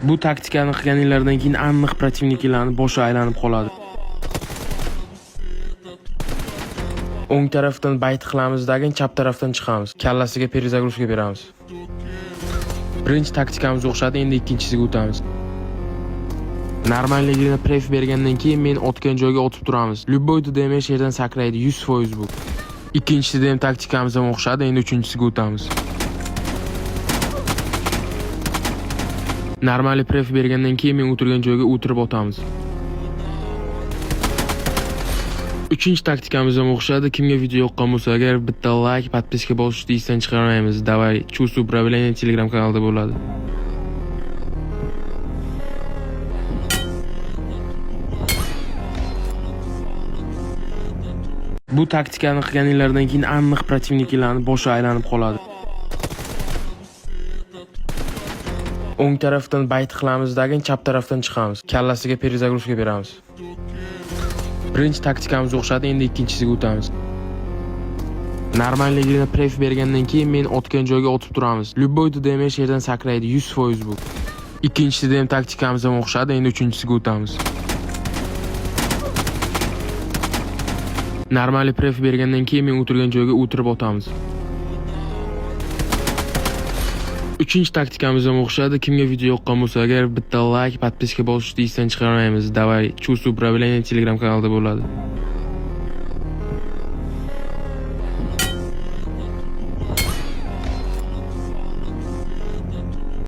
Bu taktikani qilganinglardan keyin aniq protivniklarning boshi aylanib qoladi. O'ng tarafdan bayt qilamizdagi chap tarafdan chiqamiz. Kallasiga perezagruzka beramiz. Birinchi taktikamiz o'xshadi, endi ikkinchisiga o'tamiz. Normalligini pref bergandan keyin men otgan joyga o'tib turamiz. Любой DMS yerdan sakraydi, 100% bu. Ikkinchisida ham taktikamiz ham o'xshadi, endi uchinchisiga o'tamiz. Normali pref bergandan keyin men o'tirgan joyga o'tirib o'tamiz. Uchinchi taktikamiz ham o'xshadi. Kimga video yoqqan bo'lsa, agar bitta like, podpiska bosishni esdan chiqarmaymiz. Davay, chusu upravlение Telegram kanalida bo'ladi. Bu taktikani qilganinglardan keyin aniq protivniklarning boshi aylanib qoladi. O'ng tarafdan bayt qilamizdagi chap tarafdan chiqamiz. Kallasiga perezagruzka beramiz. Birinchi taktikamiz o'xshadi, endi ikkinchisiga o'tamiz. Normalligini pref bergandan keyin men otgan joyga o'tib turamiz. Любой DMS yerdan sakraydi, 100% bu. Ikkinchisida ham taktikamiz ham o'xshadi, endi uchinchisiga o'tamiz. Normali pref bergandan keyin men o'tirgan joyga o'tirib o'tamiz. Uchinchi taktikamiz ham o'xshadi. Kimga video yoqqan bo'lsa, agar bitta like, podpiska bosishni esdan chiqarmaymiz. Davay, chusu upravlение Telegram kanalida bo'ladi.